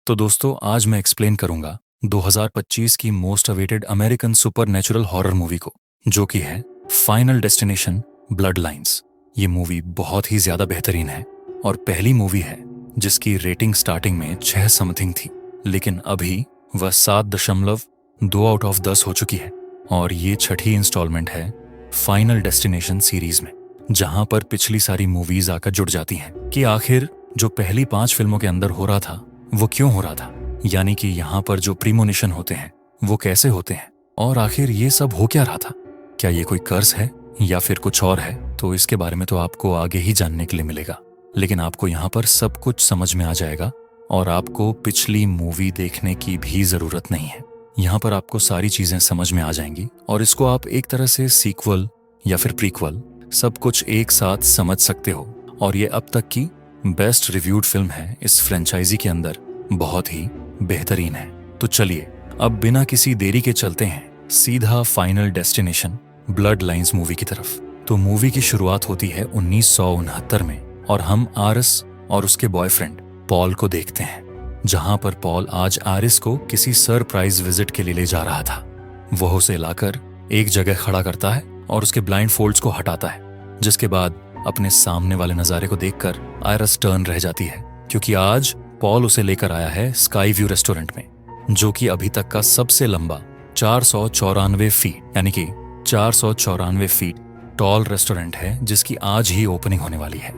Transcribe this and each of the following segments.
तो दोस्तों आज मैं एक्सप्लेन करूंगा 2025 की most awaited American supernatural horror movie को, जो कि है फाइनल डेस्टिनेशन ब्लड लाइन्स। ये मूवी बहुत ही ज्यादा बेहतरीन है और पहली मूवी है जिसकी रेटिंग स्टार्टिंग में 6 समथिंग थी, लेकिन अभी वह 7.2 आउट ऑफ 10 हो चुकी है। और ये छठी इंस्टॉलमेंट है फाइनल डेस्टिनेशन सीरीज में, जहां पर पिछली सारी मूवीज आकर जुड़ जाती हैं कि आखिर जो पहली 5 फिल्मों के अंदर हो रहा था वो क्यों हो रहा था, यानी कि यहाँ पर जो प्रीमोनिशन होते हैं वो कैसे होते हैं, और आखिर ये सब हो क्या रहा था। क्या ये कोई कर्स है या फिर कुछ और है, तो इसके बारे में तो आपको आगे ही जानने के लिए मिलेगा। लेकिन आपको यहाँ पर सब कुछ समझ में आ जाएगा और आपको पिछली मूवी देखने की भी जरूरत नहीं है। यहाँ पर आपको सारी चीजें समझ में आ जाएंगी और इसको आप एक तरह से सीक्वल या फिर प्रीक्वल सब कुछ एक साथ समझ सकते हो। और ये अब तक की बेस्ट रिव्यूड फिल्म है इस फ्रेंचाइजी के अंदर, बहुत ही बेहतरीन है। तो चलिए अब बिना किसी देरी के चलते हैं सीधा final destination blood lines movie की तरफ। तो मूवी की शुरुआत होती है 1969 में और हम आरिस और उसके बॉयफ्रेंड पॉल को देखते हैं, जहां पर पॉल आज आरिस को किसी सरप्राइज विजिट के लिए ले जा रहा था। वह उसे लाकर एक जगह खड़ा करता है और उसके ब्लाइंड फोल्ड्स को हटाता है, जिसके बाद अपने सामने वाले नजारे को देखकर आयरस टर्न रह जाती है, क्योंकि आज पॉल उसे लेकर आया है स्काई व्यू रेस्टोरेंट में, जो कि अभी तक का सबसे लंबा 494 फीट यानी कि 494 फीट टॉल रेस्टोरेंट है, जिसकी आज ही ओपनिंग होने वाली है।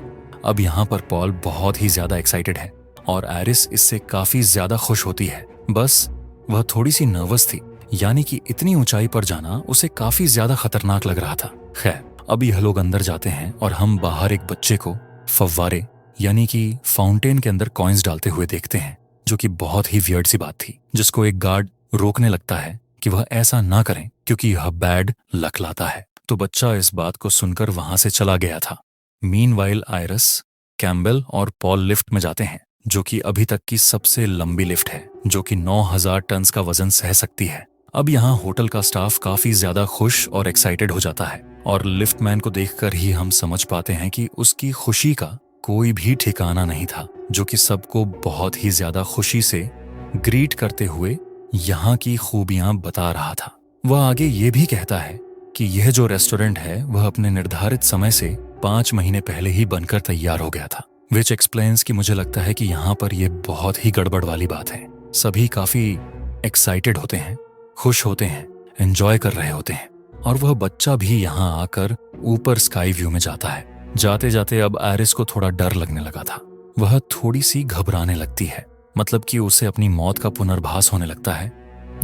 अब यहाँ पर पॉल बहुत ही ज्यादा एक्साइटेड है और आयरिस इससे काफी ज्यादा खुश होती है। बस वह थोड़ी सी नर्वस थी, यानी कि इतनी ऊंचाई पर जाना उसे काफी ज्यादा खतरनाक लग रहा था। खैर, अब यह लोग अंदर जाते हैं और हम बाहर एक बच्चे को फव्वारे यानी कि फाउंटेन के अंदर कॉइन्स डालते हुए देखते हैं, जो कि बहुत ही वियर्ड सी बात थी, जिसको एक गार्ड रोकने लगता है कि वह ऐसा ना करें क्योंकि यह बैड लक लाता है। तो बच्चा इस बात को सुनकर वहां से चला गया था। मीनवाइल आयरस, कैम्बेल और पॉल लिफ्ट में जाते हैं, जो कि अभी तक की सबसे लंबी लिफ्ट है, जो कि 9000 टन का वजन सह सकती है। अब यहाँ होटल का स्टाफ काफी ज्यादा खुश और एक्साइटेड हो जाता है और लिफ्टमैन को देखकर ही हम समझ पाते हैं कि उसकी खुशी का कोई भी ठिकाना नहीं था, जो कि सबको बहुत ही ज्यादा खुशी से ग्रीट करते हुए यहाँ की खूबियां बता रहा था। वह आगे ये भी कहता है कि यह जो रेस्टोरेंट है वह अपने निर्धारित समय से 5 महीने पहले ही बनकर तैयार हो गया था, विच एक्सप्लेन्स कि मुझे लगता है कि यहाँ पर यह बहुत ही गड़बड़ वाली बात है। सभी काफी एक्साइटेड होते हैं, खुश होते हैं, एंजॉय कर रहे होते हैं, और वह बच्चा भी यहाँ आकर ऊपर स्काई व्यू में जाता है। जाते जाते अब आयरिस को थोड़ा डर लगने लगा था। वह थोड़ी सी घबराने लगती है, मतलब कि उसे अपनी मौत का पुनर्भास होने लगता है,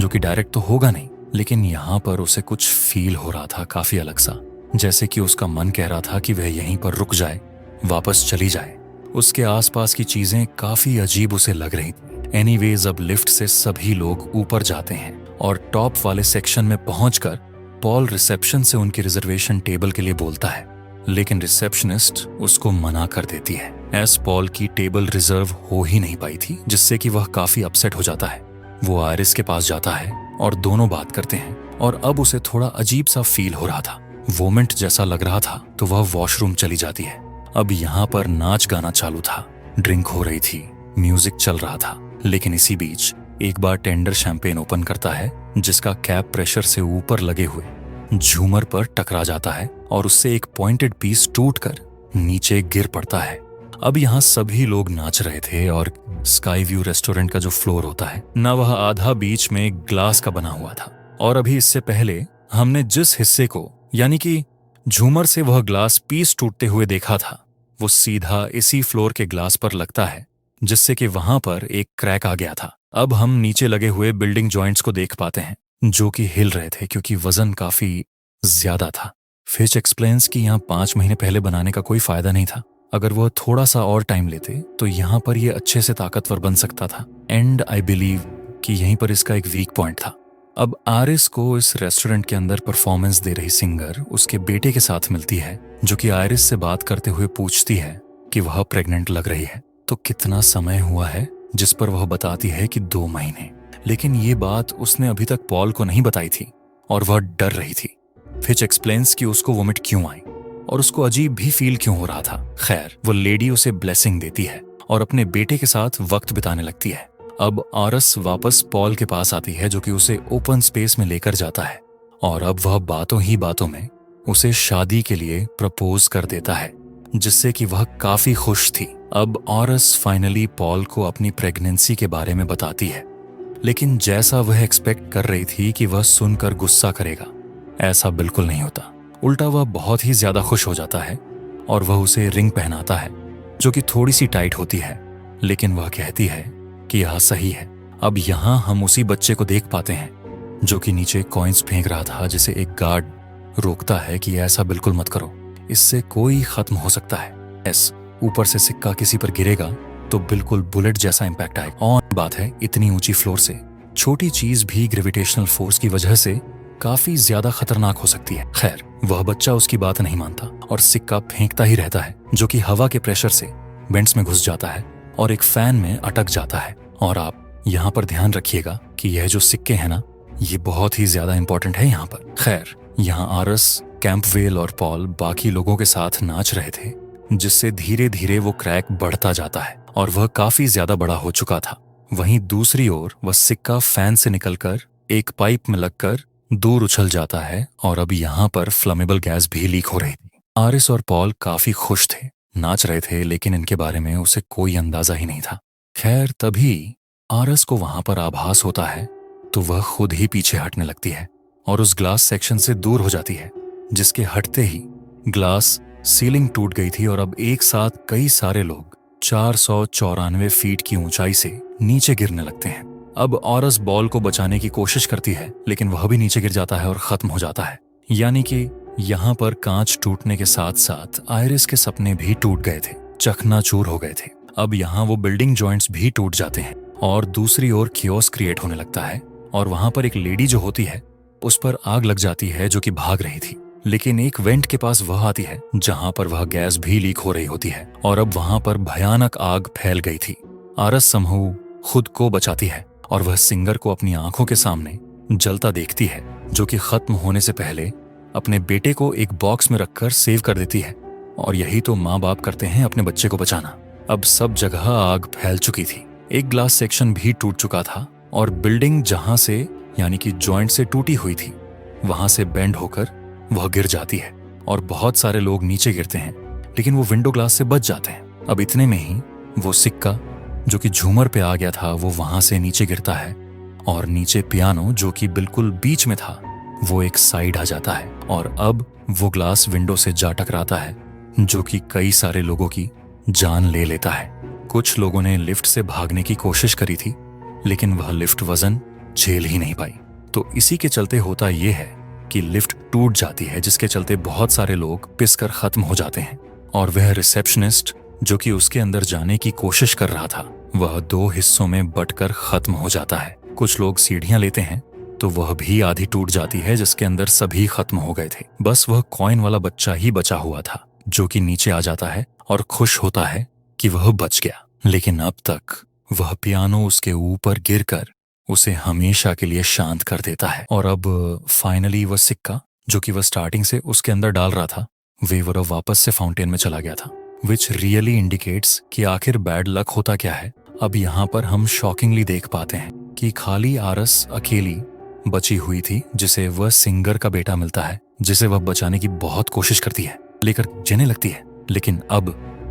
जो कि डायरेक्ट तो होगा नहीं, लेकिन यहाँ पर उसे कुछ फील हो रहा था काफी अलग सा, जैसे कि उसका मन कह रहा था कि वह यहीं पर रुक जाए, वापस चली जाए। उसके आसपास की चीजें काफी अजीब उसे लग रही थी। एनीवेज, अब लिफ्ट से सभी लोग ऊपर जाते हैं और टॉप वाले सेक्शन में पहुंचकर पॉल रिसेप्शन से उनकी रिजर्वेशन टेबल के लिए बोलता है, लेकिन रिसेप्शनिस्ट उसको मना कर देती है, एस पॉल की टेबल रिजर्व हो ही नहीं पाई थी, जिससे कि वह काफी अपसेट हो जाता है। वो आयरिस के पास जाता है और दोनों बात करते हैं, और अब उसे थोड़ा अजीब सा फील हो रहा था, वोमिट जैसा लग रहा था, तो वह वॉशरूम चली जाती है। अब यहाँ पर नाच गाना चालू था, ड्रिंक हो रही थी, म्यूजिक चल रहा था, लेकिन इसी बीच एक बार टेंडर शैंपेन ओपन करता है, जिसका कैप प्रेशर से ऊपर लगे हुए झूमर पर टकरा जाता है और उससे एक पॉइंटेड पीस टूटकर नीचे गिर पड़ता है। अब यहाँ सभी लोग नाच रहे थे और स्काई व्यू रेस्टोरेंट का जो फ्लोर होता है ना, वह आधा बीच में ग्लास का बना हुआ था, और अभी इससे पहले हमने जिस हिस्से को यानी कि झूमर से वह ग्लास पीस टूटते हुए देखा था, वो सीधा इसी फ्लोर के ग्लास पर लगता है, जिससे कि वहां पर एक क्रैक आ गया था। अब हम नीचे लगे हुए बिल्डिंग जॉइंट्स को देख पाते हैं, जो कि हिल रहे थे क्योंकि वजन काफी ज्यादा था। फिच एक्सप्लेन्स कि यहाँ 5 महीने पहले बनाने का कोई फायदा नहीं था। अगर वह थोड़ा सा और टाइम लेते तो यहाँ पर यह अच्छे से ताकतवर बन सकता था, एंड आई बिलीव कि यहीं पर इसका एक वीक पॉइंट था। अब आयरिस को इस रेस्टोरेंट के अंदर परफॉर्मेंस दे रही सिंगर उसके बेटे के साथ मिलती है, जो कि आयरिस से बात करते हुए पूछती है कि वह प्रेग्नेंट लग रही है, तो कितना समय हुआ है, जिस पर वह बताती है कि 2 महीने। लेकिन ये बात उसने अभी तक पॉल को नहीं बताई थी और वह डर रही थी। फिच एक्सप्लेन्स कि उसको वोमिट क्यों आई और उसको अजीब भी फील क्यों हो रहा था। खैर, वो लेडी उसे ब्लेसिंग देती है और अपने बेटे के साथ वक्त बिताने लगती है। अब आरस वापस पॉल के पास आती है, जो कि उसे ओपन स्पेस में लेकर जाता है, और अब वह बातों ही बातों में उसे शादी के लिए प्रपोज कर देता है, जिससे कि वह काफी खुश थी। अब आरस फाइनली पॉल को अपनी प्रेगनेंसी के बारे में बताती है, लेकिन जैसा वह एक्सपेक्ट कर रही थी कि वह सुनकर गुस्सा करेगा, ऐसा बिल्कुल नहीं होता। उल्टा वह बहुत ही ज्यादा खुश हो जाता है और वह उसे रिंग पहनाता है, जो कि थोड़ी सी टाइट होती है, लेकिन वह कहती है कि यह सही है। अब यहाँ हम उसी बच्चे को देख पाते हैं जो कि नीचे कॉइन्स फेंक रहा था, जिसे एक गार्ड रोकता है कि ऐसा बिल्कुल मत करो, इससे कोई खत्म हो सकता है। ऊपर से सिक्का किसी पर गिरेगा तो बिल्कुल बुलेट जैसा इम्पैक्ट आएगा। और बात है, इतनी ऊंची फ्लोर से छोटी चीज भी ग्रेविटेशनल फोर्स की वजह से काफी ज्यादा खतरनाक हो सकती है। खैर, वह बच्चा उसकी बात नहीं मानता और सिक्का फेंकता ही रहता है, जो कि हवा के प्रेशर से वेंट्स में घुस जाता है और एक फैन में अटक जाता है। और आप यहाँ पर ध्यान रखिएगा कि यह जो सिक्के हैं ना, ये बहुत ही ज्यादा इंपॉर्टेंट है यहाँ पर। खैर, यहाँ आरस, कैंपवेल और पॉल बाकी लोगों के साथ नाच रहे थे, जिससे धीरे धीरे वो क्रैक बढ़ता जाता है और वह काफी ज्यादा बड़ा हो चुका था। वहीं दूसरी ओर वह सिक्का फैन से निकलकर एक पाइप में लगकर दूर उछल जाता है और अब यहाँ पर फ्लेमेबल गैस भी लीक हो रही थी। आरिस और पॉल काफी खुश थे, नाच रहे थे, लेकिन इनके बारे में उसे कोई अंदाजा ही नहीं था। खैर, तभी आरिस को वहां पर आभास होता है तो वह खुद ही पीछे हटने लगती है और उस ग्लास सेक्शन से दूर हो जाती है, जिसके हटते ही ग्लास सीलिंग टूट गई थी और अब एक साथ कई सारे लोग 494 फीट की ऊंचाई से नीचे गिरने लगते हैं। अब आरिस बॉल को बचाने की कोशिश करती है, लेकिन वह भी नीचे गिर जाता है और खत्म हो जाता है। यानी कि यहाँ पर कांच टूटने के साथ साथ आइरिस के सपने भी टूट गए थे, चकनाचूर हो गए थे। अब यहाँ वो बिल्डिंग जॉइंट्स भी टूट जाते हैं और दूसरी ओर कियोस क्रिएट होने लगता है और वहां पर एक लेडी जो होती है उस पर आग लग जाती है, जो कि भाग रही थी। लेकिन एक वेंट के पास वह आती है जहां पर वह गैस भी लीक हो रही होती है और अब वहां पर भयानक आग फैल गई थी। आरिस समहू खुद को बचाती है और वह सिंगर को अपनी आंखों के सामने जलता देखती है, जो कि खत्म होने से पहले अपने बेटे को एक बॉक्स में रखकर सेव कर देती है। और यही तो माँ बाप करते हैं, अपने बच्चे को बचाना। अब सब जगह आग फैल चुकी थी, एक ग्लास सेक्शन भी टूट चुका था और बिल्डिंग जहां से यानी कि जॉइंट से टूटी हुई थी वहां से बेंड होकर वह गिर जाती है और बहुत सारे लोग नीचे गिरते हैं, लेकिन वो विंडो ग्लास से बच जाते हैं। अब इतने में ही वो सिक्का जो कि झूमर पे आ गया था वो वहां से नीचे गिरता है और नीचे पियानो जो कि बिल्कुल बीच में था वो एक साइड आ जाता है और अब वो ग्लास विंडो से जा टकराता है, जो कि कई सारे लोगों की जान ले लेता है। कुछ लोगों ने लिफ्ट से भागने की कोशिश करी थी, लेकिन वह लिफ्ट वजन झेल ही नहीं पाई। तो इसी के चलते होता यह है कि लिफ्ट टूट जाती है, जिसके चलते बहुत सारे लोग पिसकर खत्म हो जाते हैं और वह रिसेप्शनिस्ट जो कि उसके अंदर जाने की कोशिश कर रहा था वह 2 हिस्सों में बंटकर खत्म हो जाता है। कुछ लोग सीढ़ियां लेते हैं तो वह भी आधी टूट जाती है, जिसके अंदर सभी खत्म हो गए थे। बस वह कॉइन वाला बच्चा ही बचा हुआ था, जो कि नीचे आ जाता है और खुश होता है कि वह बच गया। लेकिन अब तक वह पियानो उसके ऊपर गिरकर उसे हमेशा के लिए शांत कर देता है और अब फाइनली वह सिक्का जो कि वह स्टार्टिंग से उसके अंदर डाल रहा था वेवर वापस से फाउंटेन में चला गया था, विच रियली इंडिकेट्स कि आखिर बैड लक होता क्या है। अब यहाँ पर हम शॉकिंगली देख पाते हैं कि खाली आरिस अकेली बची हुई थी, जिसे वह सिंगर का बेटा मिलता है, जिसे वह बचाने की बहुत कोशिश करती है, लेकर जीने लगती है। लेकिन अब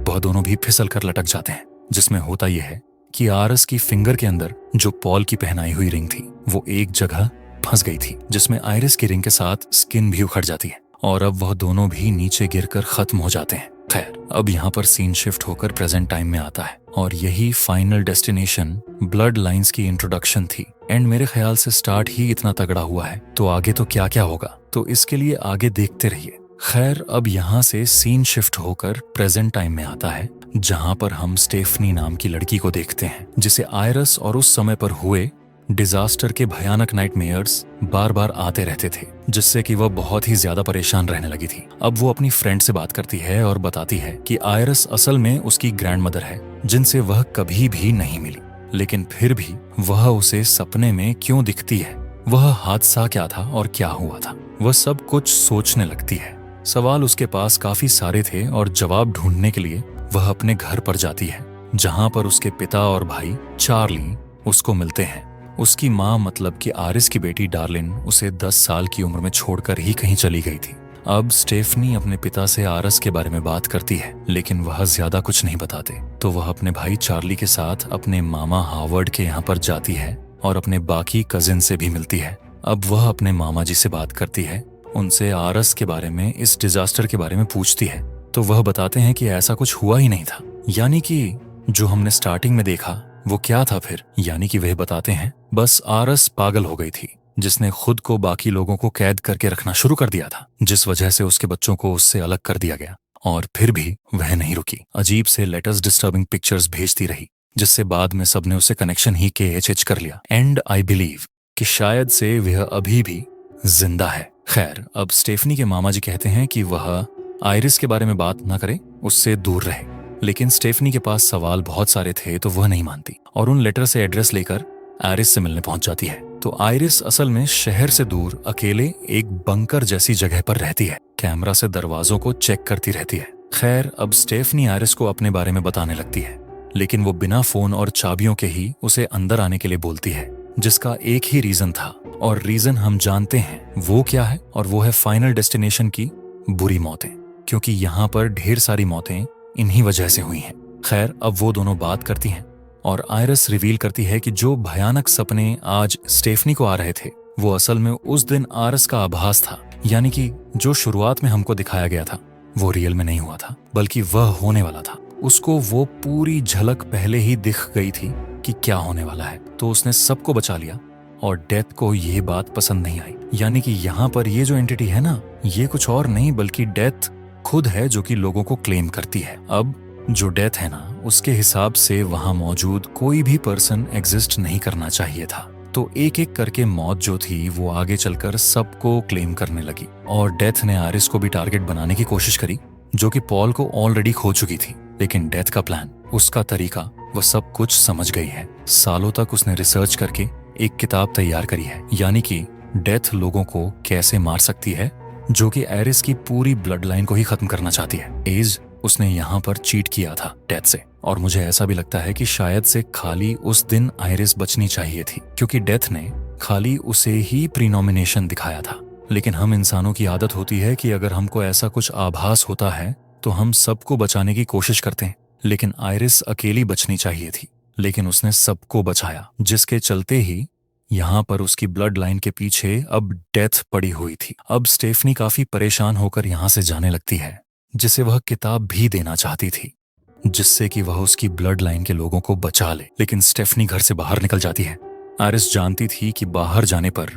वह दोनों भी फिसल कर लटक जाते हैं, जिसमें होता यह है कि आरिस की फिंगर के अंदर जो पॉल की पहनाई हुई रिंग थी वो एक जगह फंस गई थी, जिसमें आइरिस की रिंग के साथ स्किन भी उखड़ जाती है और अब वह दोनों भी नीचे गिरकर खत्म हो जाते हैं। खैर, अब यहाँ पर सीन शिफ्ट होकर प्रेजेंट टाइम में आता है और यही फाइनल डेस्टिनेशन ब्लड लाइंस की इंट्रोडक्शन थी। एंड मेरे ख्याल से स्टार्ट ही इतना तगड़ा हुआ है तो आगे तो क्या क्या होगा, तो इसके लिए आगे देखते रहिए। खैर, अब यहाँ से सीन शिफ्ट होकर प्रेजेंट टाइम में आता है, जहाँ पर हम स्टेफनी नाम की लड़की को देखते हैं, जिसे आइरिस और उस समय पर हुए डिजास्टर के भयानक नाइटमेयर्स बार बार आते रहते थे, जिससे कि वह बहुत ही ज्यादा परेशान रहने लगी थी। अब वो अपनी फ्रेंड से बात करती है और बताती है कि आइरिस असल में उसकी ग्रैंडमदर है, जिनसे वह कभी भी नहीं मिली, लेकिन फिर भी वह उसे सपने में क्यों दिखती है, वह हादसा क्या था और क्या हुआ था, वह सब कुछ सोचने लगती है। सवाल उसके पास काफी सारे थे और जवाब ढूंढने के लिए वह अपने घर पर जाती है, जहाँ पर उसके पिता और भाई चार्ली उसको मिलते हैं। उसकी माँ मतलब कि आरिस की बेटी डार्लिन उसे 10 साल की उम्र में छोड़कर ही कहीं चली गई थी। अब स्टेफनी अपने पिता से आरस के बारे में बात करती है, लेकिन वह ज्यादा कुछ नहीं बताते। तो वह अपने भाई चार्ली के साथ अपने मामा हावर्ड के यहाँ पर जाती है और अपने बाकी कजिन से भी मिलती है। अब वह अपने मामा जी से बात करती है, उनसे आरस के बारे में, इस डिजास्टर के बारे में पूछती है। तो वह बताते हैं कि ऐसा कुछ हुआ ही नहीं था, यानी कि जो हमने स्टार्टिंग में देखा वो क्या था फिर। यानी कि वह बताते हैं बस आरस पागल हो गई थी, जिसने खुद को बाकी लोगों को कैद करके रखना शुरू कर दिया था, जिस वजह से उसके बच्चों को उससे अलग कर दिया गया। और फिर भी वह नहीं रुकी, अजीब से लेटर्स, डिस्टर्बिंग पिक्चर्स भेजती रही, जिससे बाद में सबने उससे कनेक्शन ही KHH कर लिया। एंड आई बिलीव कि शायद से वह अभी भी जिंदा है। खैर, अब स्टेफनी के मामा जी कहते हैं कि वह आइरिस के बारे में बात ना करे, उससे दूर रहे। लेकिन स्टेफनी के पास सवाल बहुत सारे थे तो वह नहीं मानती और उन लेटर से एड्रेस लेकर आइरिस से मिलने पहुंच जाती है। तो आइरिस असल में शहर से दूर अकेले एक बंकर जैसी जगह पर रहती है, कैमरा से दरवाजों को चेक करती रहती है। खैर, अब स्टेफनी आइरिस को अपने बारे में बताने लगती है, लेकिन वो बिना फोन और चाबियों के ही उसे अंदर आने के लिए बोलती है, जिसका एक ही रीजन था, और रीजन हम जानते हैं वो क्या है, और वो है फाइनल डेस्टिनेशन की बुरी मौतें, क्योंकि यहाँ पर ढेर सारी मौतें इन्हीं वजह से हुई हैं। खैर, अब वो दोनों बात करती हैं और आइरिस रिवील करती है कि जो भयानक सपने आज स्टेफनी को आ रहे थे वो असल में उस दिन आरिस का आभास था, यानी कि जो शुरुआत में हमको दिखाया गया था वो रियल में नहीं हुआ था, बल्कि वह होने वाला था। उसको वो पूरी झलक पहले ही दिख गई थी कि क्या होने वाला है, तो उसने सबको बचा लिया। और डेथ को ये बात पसंद नहीं आई, यानी कि यहाँ पर ये जो एंटिटी है ना, ये कुछ और नहीं बल्कि डेथ खुद है, जो कि लोगों को क्लेम करती है। अब जो डेथ है ना, उसके हिसाब से वहां मौजूद कोई भी पर्सन एग्जिस्ट नहीं करना चाहिए था। तो एक एक करके मौत जो थी वो आगे चलकर सबको क्लेम करने लगी, और डेथ ने आरिस को भी टारगेट बनाने की कोशिश करी, जो कि पॉल को ऑलरेडी खो चुकी थी। लेकिन डेथ का प्लान, उसका तरीका, वह सब कुछ समझ गई है। सालों तक उसने रिसर्च करके एक किताब तैयार करी है, यानी कि डेथ लोगों को कैसे मार सकती है, जो कि आरिस की पूरी ब्लड लाइन को ही खत्म करना चाहती है। एज उसने यहाँ पर चीट किया था डेथ से, और मुझे ऐसा भी लगता है कि शायद से खाली उस दिन आइरिस बचनी चाहिए थी, क्योंकि डेथ ने खाली उसे ही प्रीनॉमिनेशन दिखाया था। लेकिन हम इंसानों की आदत होती है कि अगर हमको ऐसा कुछ आभास होता है तो हम सबको बचाने की कोशिश करते हैं। लेकिन आइरिस अकेली बचनी चाहिए थी, लेकिन उसने सबको बचाया, जिसके चलते ही यहाँ पर उसकी ब्लड लाइन के पीछे अब डेथ पड़ी हुई थी। अब स्टेफनी काफी परेशान होकर यहाँ से जाने लगती है, जिसे वह किताब भी देना चाहती थी, जिससे कि वह उसकी ब्लड लाइन के लोगों को बचा ले। लेकिन स्टेफनी घर से बाहर निकल जाती है। आरिस जानती थी कि बाहर जाने पर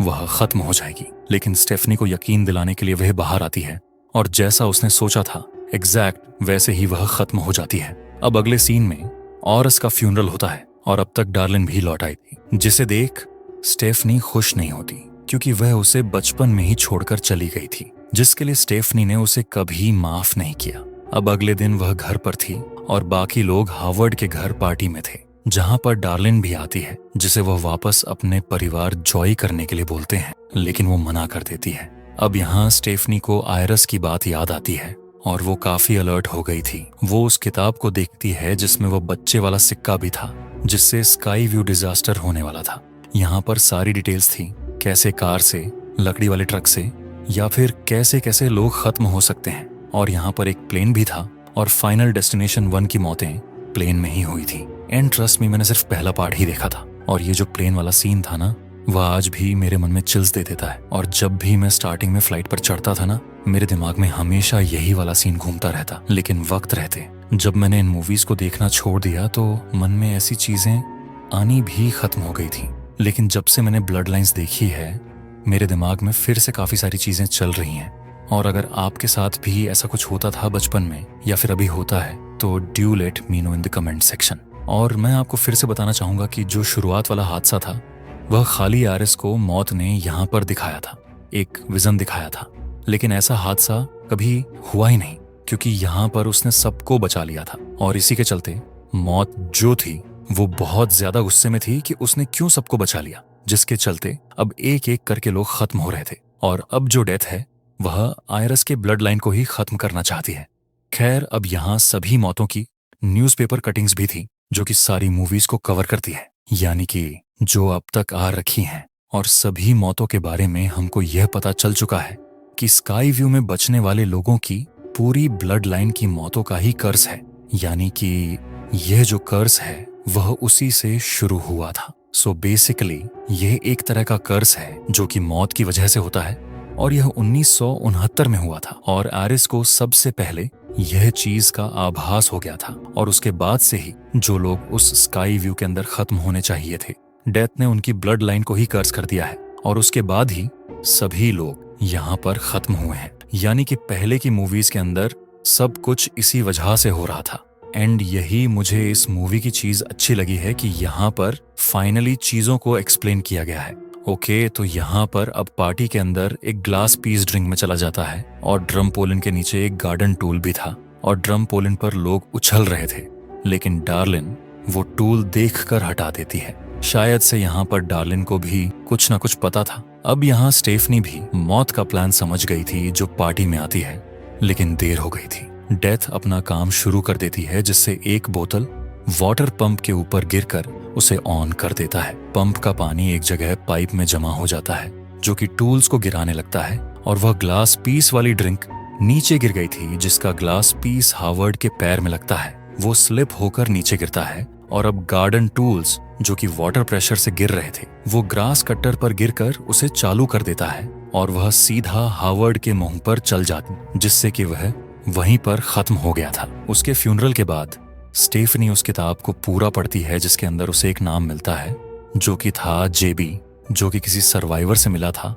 वह खत्म हो जाएगी, लेकिन स्टेफनी को यकीन दिलाने के लिए वह बाहर आती है, और जैसा उसने सोचा था एग्जैक्ट वैसे ही वह खत्म हो जाती है। अब अगले सीन में ऑरस का फ्यूनरल होता है, और अब तक डार्लिन भी लौट आई थी, जिसे देख स्टेफनी खुश नहीं होती, क्योंकि वह उसे बचपन में ही छोड़कर चली गई थी, जिसके लिए स्टेफनी ने उसे कभी माफ नहीं किया। अब अगले दिन वह घर पर थी और बाकी लोग हार्वर्ड के घर पार्टी में थे, जहां पर डार्लिन भी आती है, जिसे वह वापस अपने परिवार जॉय करने के लिए बोलते हैं, लेकिन वो मना कर देती है। अब यहाँ स्टेफनी को आइरिस की बात याद आती है और वो काफी अलर्ट हो गई थी। वो उस किताब को देखती है जिसमें वो बच्चे वाला सिक्का भी था, जिससे स्काई व्यू डिजास्टर होने वाला था। यहाँ पर सारी डिटेल्स थी, कैसे कार से, लकड़ी वाले ट्रक से, या फिर कैसे कैसे लोग खत्म हो सकते हैं। और यहाँ पर एक प्लेन भी था, और फाइनल डेस्टिनेशन 1 की मौतें प्लेन में ही हुई थी। एंड ट्रस्ट मी, मैंने सिर्फ पहला पार्ट ही देखा था, और ये जो प्लेन वाला सीन था ना, वह आज भी मेरे मन में चिल्स दे देता है। और जब भी मैं स्टार्टिंग में फ्लाइट पर चढ़ता था ना, मेरे दिमाग में हमेशा यही वाला सीन घूमता रहता। लेकिन वक्त रहते जब मैंने इन मूवीज को देखना छोड़ दिया तो मन में ऐसी चीजें आनी भी खत्म हो गई थी। लेकिन जब से मैंने ब्लड लाइन्स देखी है, मेरे दिमाग में फिर से काफी सारी चीजें चल रही हैं। और अगर आपके साथ भी ऐसा कुछ होता था बचपन में, या फिर अभी होता है, तो do let me know in the comment section. और मैं आपको फिर से बताना चाहूंगा कि जो शुरुआत वाला हादसा था, वह खाली आरिस को मौत ने यहाँ पर दिखाया था, एक विजन दिखाया था। लेकिन ऐसा हादसा कभी हुआ ही नहीं, क्योंकि यहाँ पर उसने सबको बचा लिया था। और इसी के चलते मौत जो थी वो बहुत ज्यादा गुस्से में थी कि उसने क्यों सबको बचा लिया, जिसके चलते अब एक एक करके लोग खत्म हो रहे थे। और अब जो डेथ है वह आइरिस के ब्लड लाइन को ही खत्म करना चाहती है। खैर, अब यहाँ सभी मौतों की न्यूज़पेपर कटिंग्स भी थी, जो कि सारी मूवीज को कवर करती है। यानी कि जो अब तक आ रखी हैं। और सभी मौतों के बारे में हमको यह पता चल चुका है कि स्काई व्यू में बचने वाले लोगों की पूरी ब्लड लाइन की मौतों का ही कर्ज है। यानी कि यह जो कर्ज है वह उसी से शुरू हुआ था। सो बेसिकली यह एक तरह का कर्ज है जो कि मौत की वजह से होता है, और यह 1969 में हुआ था। और एरिस को सबसे पहले यह चीज का आभास हो गया था, और उसके बाद से ही जो लोग उस स्काई व्यू के अंदर खत्म होने चाहिए थे, डेथ ने उनकी ब्लड लाइन को ही कर्ज कर दिया है, और उसके बाद ही सभी लोग यहाँ पर खत्म हुए हैं। यानी कि पहले की मूवीज के अंदर सब कुछ इसी वजह से हो रहा था। एंड यही मुझे इस मूवी की चीज अच्छी लगी है कि यहाँ पर फाइनली चीजों को एक्सप्लेन किया गया है। ओके, तो यहाँ पर अब पार्टी के अंदर एक ग्लास पीस ड्रिंक में चला जाता है, और ड्रम पोलिन के नीचे एक गार्डन टूल भी था, और ड्रम पोलिन पर लोग उछल रहे थे, लेकिन डार्लिन वो टूल देखकर हटा देती है। शायद से यहाँ पर डार्लिन को भी कुछ ना कुछ पता था। अब यहाँ स्टेफनी भी मौत का प्लान समझ गई थी जो पार्टी में आती है, लेकिन देर हो गई थी। डेथ अपना काम शुरू कर देती है, जिससे एक बोतल वाटर पंप के ऊपर गिरकर उसे ऑन कर देता है। पंप का पानी एक जगह पाइप में जमा हो जाता है, जो कि टूल्स को गिराने लगता है, और वह ग्लास पीस वाली ड्रिंक नीचे गिर गई थी, जिसका ग्लास पीस हावर्ड के पैर में लगता है। वो स्लिप होकर नीचे गिरता है, और अब गार्डन टूल्स जो कि वाटर प्रेशर से गिर रहे थे, वो ग्रास कटर पर गिरकर उसे चालू कर देता है, और वह सीधा हावर्ड के मुंह पर चल जाती, जिससे कि वह वहीं पर खत्म हो गया था। उसके फ्यूनरल के बाद स्टेफनी उस किताब को पूरा पढ़ती है, जिसके अंदर उसे एक नाम मिलता है जो कि था जेबी, जो कि किसी सर्वाइवर से मिला था।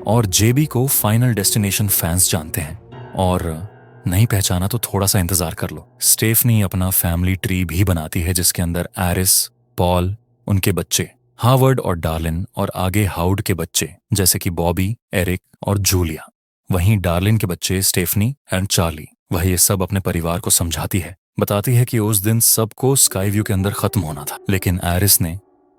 और जेबी को फाइनल डेस्टिनेशन फैंस जानते हैं, और नहीं पहचाना तो थोड़ा सा इंतजार कर लो। स्टेफनी अपना फैमिली ट्री भी बनाती है, जिसके अंदर एरिस, पॉल, उनके बच्चे हावर्ड और डार्लिन, और आगे हाउड के बच्चे जैसे कि बॉबी, एरिक और जूलिया। वहीं डार्लिन के बच्चे स्टेफनी एंड चार्ली। वह ये सब अपने परिवार को समझाती है, बताती है कि उस दिन सबको स्काई व्यू के अंदर खत्म होना था, लेकिन एरिस ने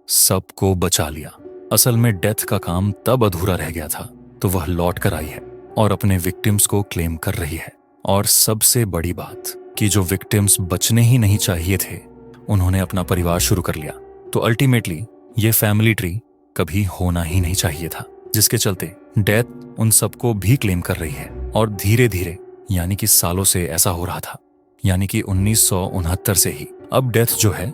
सबको बचा लिया। असल में डेथ का काम तब अधूरा रह गया था, तो वह लौट कर आई है और अपने विक्टिम्स को क्लेम कर रही है। और सबसे बड़ी बात कि जो विक्टिम्स बचने ही नहीं चाहिए थे, उन्होंने अपना परिवार शुरू कर लिया। तो अल्टीमेटली ये फैमिली ट्री कभी होना ही नहीं चाहिए था, जिसके चलते डेथ उन सबको भी क्लेम कर रही है। और धीरे धीरे, यानी कि सालों से ऐसा हो रहा था, यानी कि 1969 से ही अब डेथ जो है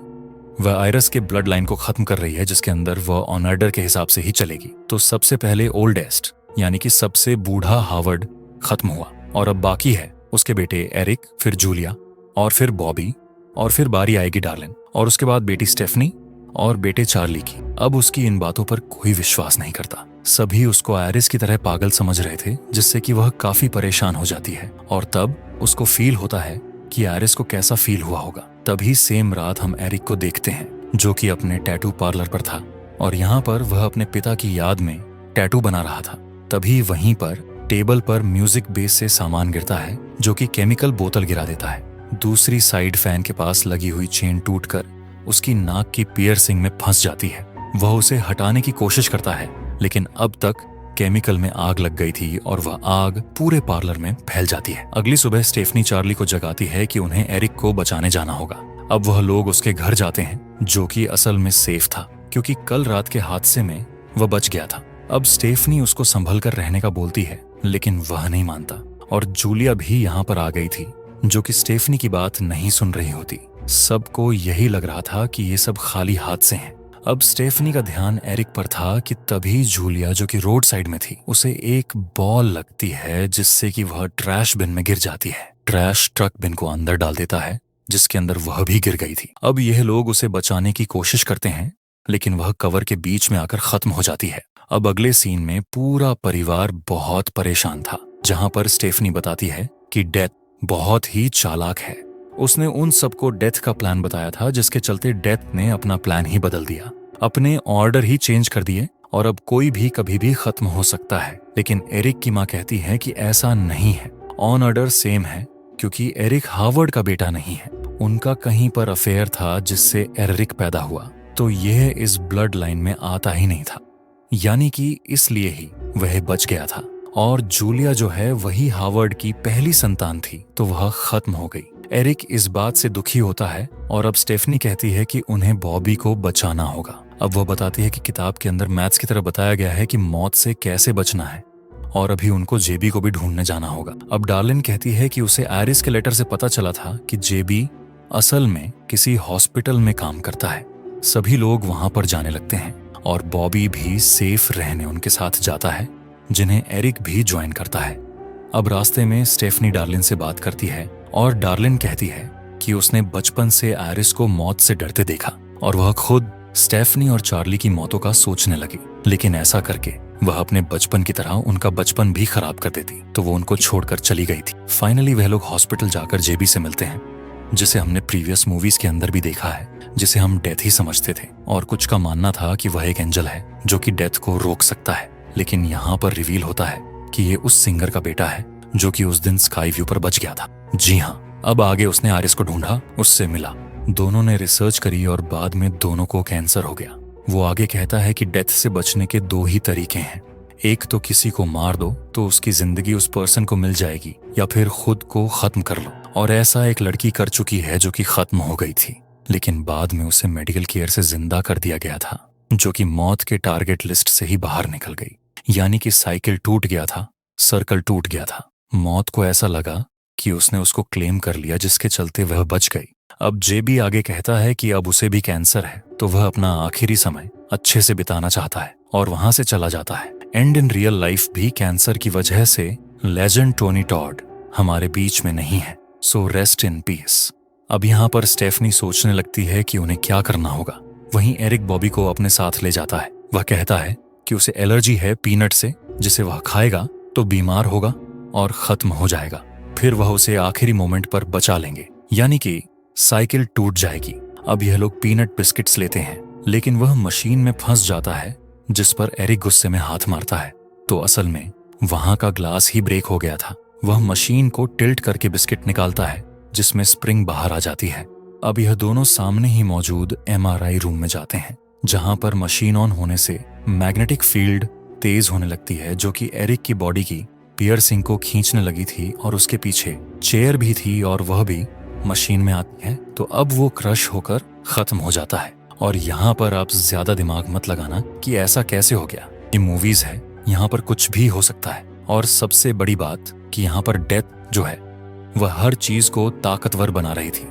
वह आयरस के ब्लड लाइन को खत्म कर रही है, जिसके अंदर वह ऑन ऑर्डर के हिसाब से ही चलेगी। तो सबसे पहले ओल्डेस्ट यानी कि सबसे बूढ़ा हावर्ड खत्म हुआ, और अब बाकी है उसके बेटे एरिक, फिर जूलिया, और फिर बॉबी, और फिर बारी आएगी डार्लिन, और उसके बाद बेटी स्टेफनी और बेटे चार्ली की। अब उसकी इन बातों पर कोई विश्वास नहीं करता। सभी उसको आयरिस की तरह पागल समझ रहे थे, जिससे कि वह काफी परेशान हो जाती है। और तब उसको फील होता है कि आयरिस को कैसा फील हुआ होगा। तभी सेम रात हम एरिक को देखते हैं, जो कि अपने टैटू पार्लर पर था, और यहाँ पर वह अपने पिता की याद में टैटू बना रहा था। तभी वहीं पर टेबल पर म्यूजिक बेस से सामान गिरता है, जो कि केमिकल बोतल गिरा देता है। दूसरी साइड फैन के पास लगी हुई चेन टूटकर उसकी नाक की पियर्सिंग में फंस जाती है। वह उसे हटाने की कोशिश करता है, लेकिन अब तक केमिकल में आग लग गई थी, और वह आग पूरे पार्लर में फैल जाती है। अगली सुबह स्टेफनी चार्ली को जगाती है कि उन्हें एरिक को बचाने जाना होगा। अब वह लोग उसके घर जाते हैं, जो कि असल में सेफ था, क्योंकि कल रात के हादसे में वह बच गया था। अब स्टेफनी उसको संभल कर रहने का बोलती है, लेकिन वह नहीं मानता। और जूलिया भी यहाँ पर आ गई थी, जो कि स्टेफनी की बात नहीं सुन रही होती। सबको यही लग रहा था कि ये सब खाली हादसे हैं। अब स्टेफनी का ध्यान एरिक पर था कि तभी जूलिया, जो कि रोड साइड में थी, उसे एक बॉल लगती है, जिससे कि वह ट्रैश बिन में गिर जाती है। ट्रैश ट्रक बिन को अंदर डाल देता है, जिसके अंदर वह भी गिर गई थी। अब यह लोग उसे बचाने की कोशिश करते हैं, लेकिन वह कवर के बीच में आकर खत्म हो जाती है। अब अगले सीन में पूरा परिवार बहुत परेशान था, जहां पर स्टेफनी बताती है कि डेथ बहुत ही चालाक है। उसने उन सबको डेथ का प्लान बताया था, जिसके चलते डेथ ने अपना प्लान ही बदल दिया, अपने ऑर्डर ही चेंज कर दिए, और अब कोई भी कभी भी खत्म हो सकता है। लेकिन एरिक की माँ कहती है कि ऐसा नहीं है, ऑन ऑर्डर सेम है, क्योंकि एरिक हार्वर्ड का बेटा नहीं है। उनका कहीं पर अफेयर था, जिससे एरिक पैदा हुआ, तो यह इस ब्लड लाइन में आता ही नहीं था, यानी कि इसलिए ही वह बच गया था। और जूलिया जो है वही हार्वर्ड की पहली संतान थी, तो वह खत्म हो गई। एरिक इस बात से दुखी होता है, और अब स्टेफनी कहती है कि उन्हें बॉबी को बचाना होगा। अब वह बताती है कि किताब के अंदर मैथ्स की तरह बताया गया है कि मौत से कैसे बचना है और अभी उनको जेबी को भी ढूंढने जाना होगा। अब डार्लिन कहती है कि उसे आयरिस के लेटर से पता चला था कि जेबी असल में किसी हॉस्पिटल में काम करता है। सभी लोग वहां पर जाने लगते हैं और बॉबी भी सेफ रहने उनके साथ जाता है, जिन्हें एरिक भी ज्वाइन करता है। अब रास्ते में स्टेफनी डार्लिन से बात करती है और डार्लिन कहती है कि उसने बचपन से आयरिस को मौत से डरते देखा और वह खुद स्टेफनी और चार्ली की मौतों का सोचने लगी, लेकिन ऐसा करके वह अपने बचपन की तरह उनका बचपन भी खराब कर देती, तो वो उनको छोड़कर चली गई थी। फाइनली वह लोग हॉस्पिटल जाकर जेबी से मिलते हैं, जिसे हमने प्रीवियस मूवीज के अंदर भी देखा है, जिसे हम डेथ ही समझते थे और कुछ का मानना था कि वह एक एंजल है जो कि डेथ को रोक सकता है। लेकिन यहाँ पर रिवील होता है कि ये उस सिंगर का बेटा है जो कि उस दिन स्काई व्यू पर बच गया था। जी हाँ, अब आगे उसने आयरिस को ढूंढा, उससे मिला, दोनों ने रिसर्च करी और बाद में दोनों को कैंसर हो गया। वो आगे कहता है कि डेथ से बचने के दो ही तरीके हैं, एक तो किसी को मार दो तो उसकी जिंदगी उस पर्सन को मिल जाएगी, या फिर खुद को खत्म कर लो। और ऐसा एक लड़की कर चुकी है जो कि खत्म हो गई थी, लेकिन बाद में उसे मेडिकल केयर से जिंदा कर दिया गया था, जो कि मौत के टारगेट लिस्ट से ही बाहर निकल गई। यानी कि साइकिल टूट गया था, सर्कल टूट गया था। मौत को ऐसा लगा कि उसने उसको क्लेम कर लिया, जिसके चलते वह बच गई। अब जेबी आगे कहता है कि अब उसे भी कैंसर है, तो वह अपना आखिरी समय अच्छे से बिताना चाहता है और वहां से चला जाता है। एंड इन रियल लाइफ भी कैंसर की वजह से लेजेंड टोनी टॉड हमारे बीच में नहीं है, सो रेस्ट इन पीस। अब यहाँ पर स्टेफनी सोचने लगती है कि उन्हें क्या करना होगा। वहीं एरिक बॉबी को अपने साथ ले जाता है। वह कहता है कि उसे एलर्जी है पीनट से, जिसे वह खाएगा तो बीमार होगा और खत्म हो जाएगा। फिर वह उसे आखिरी मोमेंट पर बचा लेंगे, यानी कि साइकिल टूट जाएगी। अब यह लोग पीनट बिस्किट्स लेते हैं, लेकिन वह मशीन में फंस जाता है, जिस पर एरिक गुस्से में हाथ मारता है। तो असल में वहां का ग्लास ही ब्रेक हो गया था। वह मशीन को टिल्ट करके बिस्किट निकालता है, जिसमें स्प्रिंग बाहर आ जाती है। अब यह दोनों सामने ही मौजूद MRI रूम में जाते हैं, जहां पर मशीन ऑन होने से मैग्नेटिक फील्ड तेज होने लगती है, जो कि एरिक की बॉडी की पियर्सिंग को खींचने लगी थी और उसके पीछे चेयर भी थी और वह भी मशीन में आती है। तो अब वो क्रश होकर खत्म हो जाता है। और यहाँ पर आप ज्यादा दिमाग मत लगाना कि ऐसा कैसे हो गया, ये मूवीज है, यहाँ पर कुछ भी हो सकता है। और सबसे बड़ी बात कि यहाँ पर डेथ जो है वह हर चीज को ताकतवर बना रही थी।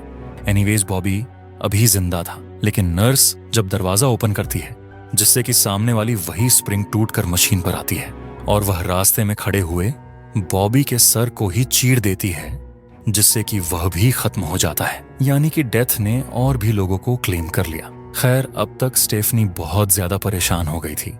एनीवेज बॉबी अभी जिंदा था, लेकिन नर्स जब दरवाजा ओपन करती है, जिससे कि सामने वाली वही स्प्रिंग टूटकर मशीन पर आती है और वह रास्ते में खड़े हुए बॉबी के सर को ही चीर देती है, जिससे कि वह भी खत्म हो जाता है। यानी कि डेथ ने और भी लोगों को क्लेम कर लिया। खैर, अब तक स्टेफनी बहुत ज्यादा परेशान हो गई थी,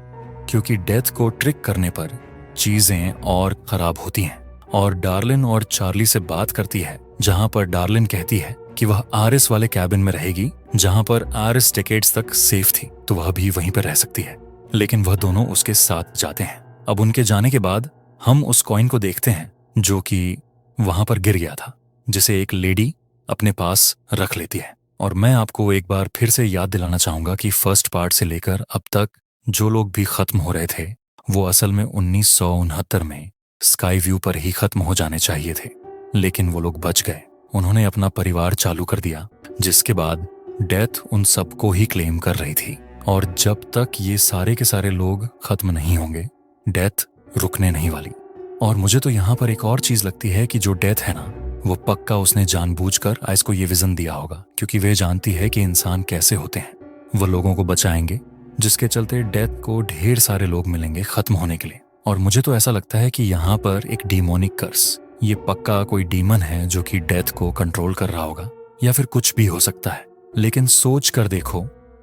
क्योंकि डेथ को ट्रिक करने पर चीजें और खराब होती हैं। और डार्लिन और चार्ली से बात करती है, जहां पर डार्लिन कहती है कि वह आरिस वाले कैबिन में रहेगी, जहां पर आरिस डेकेड्स तक सेफ थी, तो वह भी वहीं पर रह सकती है। लेकिन वह दोनों उसके साथ जाते हैं। अब उनके जाने के बाद हम उस कॉइन को देखते हैं, जो कि वहां पर गिर गया था, जिसे एक लेडी अपने पास रख लेती है। और मैं आपको एक बार फिर से याद दिलाना चाहूंगा कि फर्स्ट पार्ट से लेकर अब तक जो लोग भी खत्म हो रहे थे, वो असल में 1969 में स्काई व्यू पर ही खत्म हो जाने चाहिए थे, लेकिन वो लोग बच गए। उन्होंने अपना परिवार चालू कर दिया, जिसके बाद डेथ उन सबको ही क्लेम कर रही थी। और जब तक ये सारे के सारे लोग खत्म नहीं होंगे, डेथ रुकने नहीं वाली। और मुझे तो यहाँ पर एक और चीज लगती है कि जो डेथ है ना, वो पक्का उसने जानबूझकर आइस को ये विजन दिया होगा, क्योंकि वे जानती है कि इंसान कैसे होते हैं। वो लोगों को बचाएंगे, जिसके चलते डेथ को ढेर सारे लोग मिलेंगे खत्म होने के लिए। और मुझे तो ऐसा लगता है कि यहाँ पर एक डीमोनिक कर्स, ये पक्का कोई डीमन है जो कि डेथ को कंट्रोल कर रहा होगा, या फिर कुछ भी हो सकता है। लेकिन सोच कर देखो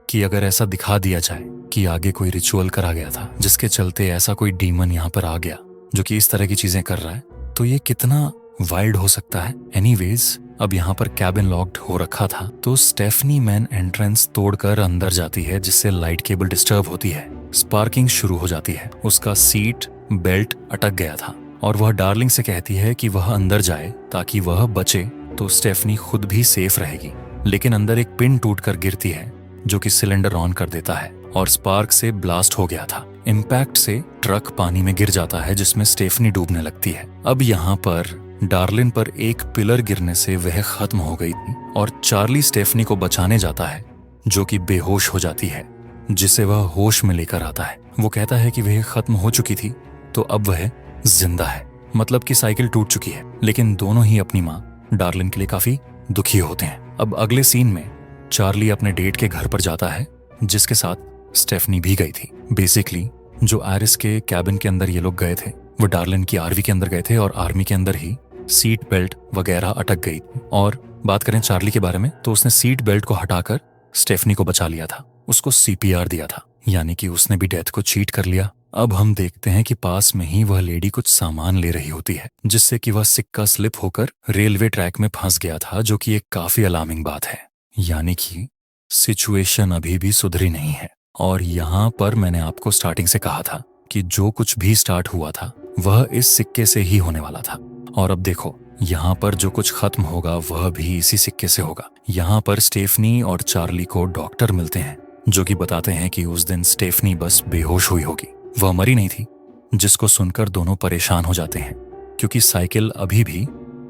कि अगर ऐसा दिखा दिया जाए कि आगे कोई रिचुअल करा गया था, जिसके चलते ऐसा कोई डीमन यहाँ पर आ गया जो कि इस तरह की चीजें कर रहा है, तो ये कितना वाइल्ड हो सकता है। एनीवेज, अब यहाँ पर कैबिन लॉक्ड हो रखा था, तो स्टेफनी मैन एंट्रेंस तोड़कर अंदर जाती है, जिससे लाइट केबल डिस्टर्ब होती है, स्पार्किंग शुरू हो जाती है। उसका सीट बेल्ट अटक गया था और वह डार्लिंग से कहती है कि वह अंदर जाए ताकि वह बचे, तो स्टेफनी खुद भी सेफ रहेगी। लेकिन अंदर एक पिन टूटकर गिरती है, जो कि सिलेंडर ऑन कर देता है और स्पार्क से ब्लास्ट हो गया था। इम्पैक्ट से ट्रक पानी में गिर जाता है, जिसमें स्टेफनी डूबने लगती है। अब यहाँ पर डार्लिन पर एक पिलर गिरने से वह खत्म हो गई थी और चार्ली स्टेफनी को बचाने जाता है, जो कि बेहोश हो जाती है। जिसे वह होश में लेकर आता है। वो कहता है कि वह खत्म हो चुकी थी तो अब वह जिंदा है, मतलब कि साइकिल टूट चुकी है। लेकिन दोनों ही अपनी माँ डार्लिन के लिए काफी दुखी होते हैं। अब अगले सीन में चार्ली अपने डेट के घर पर जाता है जिसके साथ स्टेफनी भी गई थी। बेसिकली जो आयरिस के कैबिन के अंदर ये लोग गए थे वो डार्लिन की आरवी के अंदर गए थे और आर्मी के अंदर ही सीट बेल्ट वगैरह अटक गई। और बात करें चार्ली के बारे में तो उसने सीट बेल्ट को हटाकर स्टेफनी को बचा लिया था, उसको सीपीआर दिया था, यानी कि उसने भी डेथ को चीट कर लिया। अब हम देखते हैं कि पास में ही वह लेडी कुछ सामान ले रही होती है जिससे कि वह सिक्का स्लिप होकर रेलवे ट्रैक में फंस गया था, जो कि एक काफी अलार्मिंग बात है। यानी कि सिचुएशन अभी भी सुधरी नहीं है। और यहाँ पर मैंने आपको स्टार्टिंग से कहा था कि जो कुछ भी स्टार्ट हुआ था वह इस सिक्के से ही होने वाला था। और अब देखो यहाँ पर जो कुछ खत्म होगा वह भी इसी सिक्के से होगा। यहाँ पर स्टेफनी और चार्ली को डॉक्टर मिलते हैं जो कि बताते हैं कि उस दिन स्टेफनी बस बेहोश हुई होगी, वह मरी नहीं थी। जिसको सुनकर दोनों परेशान हो जाते हैं क्योंकि साइकिल अभी भी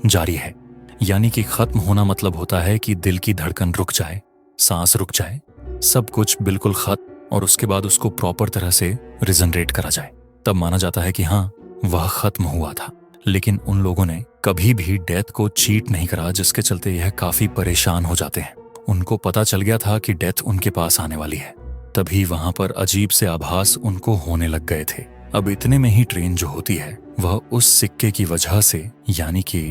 जारी है। यानी कि खत्म होना मतलब होता है कि दिल की धड़कन रुक जाए, सांस रुक जाए, सब कुछ बिल्कुल खत्म, और उसके बाद उसको प्रॉपर तरह से रिजनरेट करा जाए। तब माना जाता है कि हाँ वह खत्म हुआ था। लेकिन उन लोगों ने कभी भी डेथ को चीट नहीं करा, जिसके चलते यह काफी परेशान हो जाते हैं। उनको पता चल गया था कि डेथ उनके पास आने वाली है, तभी वहां पर अजीब से आभास उनको होने लग गए थे। अब इतने में ही ट्रेन जो होती है वह उस सिक्के की वजह से, यानी कि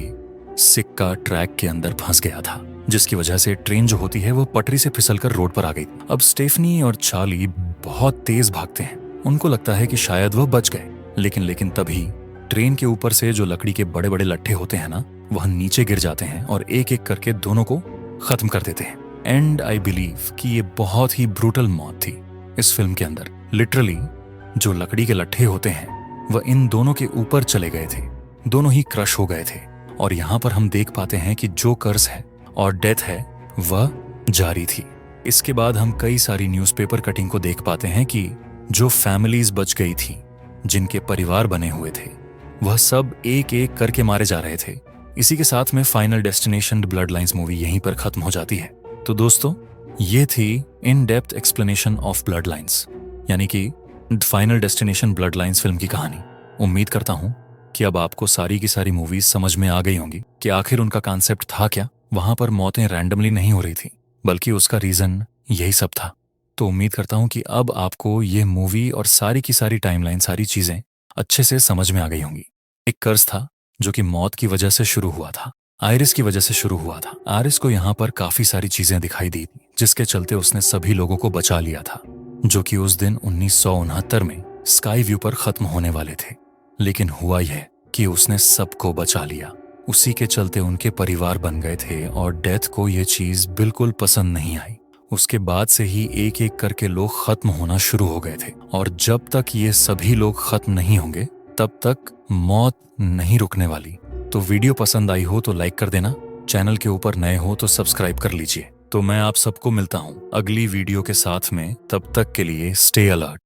सिक्का ट्रैक के अंदर फंस गया था, जिसकी वजह से ट्रेन जो होती है वो पटरी से फिसलकर रोड पर आ गई। अब स्टेफनी और चार्ली बहुत तेज भागते हैं, उनको लगता है कि शायद वह बच गए। लेकिन तभी ट्रेन के ऊपर से जो लकड़ी के बड़े बड़े लट्ठे होते हैं ना, वह नीचे गिर जाते हैं और एक एक करके दोनों को खत्म कर देते हैं। एंड आई बिलीव कि ये बहुत ही ब्रूटल मौत थी इस फिल्म के अंदर। लिटरली जो लकड़ी के लट्ठे होते हैं वह इन दोनों के ऊपर चले गए थे, दोनों ही क्रश हो गए थे। और यहाँ पर हम देख पाते हैं कि जो कर्ज है और डेथ है वह जारी थी। इसके बाद हम कई सारी न्यूज़पेपर कटिंग को देख पाते हैं कि जो फैमिलीज बच गई थी, जिनके परिवार बने हुए थे, वह सब एक एक करके मारे जा रहे थे। इसी के साथ में final destination blood lines movie यहीं पर खत्म हो जाती है। तो दोस्तों ये थी in depth explanation of blood lines, यानी कि final destination blood lines film की कहानी। उम्मीद करता हूं कि अब आपको सारी की सारी मूवीज समझ में आ गई होंगी कि आखिर उनका कॉन्सेप्ट था क्या। वहां पर मौतें रैंडमली नहीं हो रही थी, बल्कि उसका रीजन यही सब था। तो उम्मीद करता हूं कि अब आपको ये मूवी और सारी की सारी टाइमलाइन, सारी चीजें अच्छे से समझ में आ गई होंगी। एक कर्ज था जो कि मौत की वजह से शुरू हुआ था, आयरिस की वजह से शुरू हुआ था। आयरिस को यहाँ पर काफी सारी चीजें दिखाई दी थी जिसके चलते उसने सभी लोगों को बचा लिया था, जो कि उस दिन 1969 में स्काई व्यू पर खत्म होने वाले थे। लेकिन हुआ यह कि उसने सबको बचा लिया। उसी के चलते उनके परिवार बन गए थे और डेथ को यह चीज बिल्कुल पसंद नहीं आई। उसके बाद से ही एक एक करके लोग खत्म होना शुरू हो गए थे, और जब तक ये सभी लोग खत्म नहीं होंगे तब तक मौत नहीं रुकने वाली। तो वीडियो पसंद आई हो तो लाइक कर देना, चैनल के ऊपर नए हो तो सब्सक्राइब कर लीजिए। तो मैं आप सबको मिलता हूँ अगली वीडियो के साथ में, तब तक के लिए स्टे अलर्ट।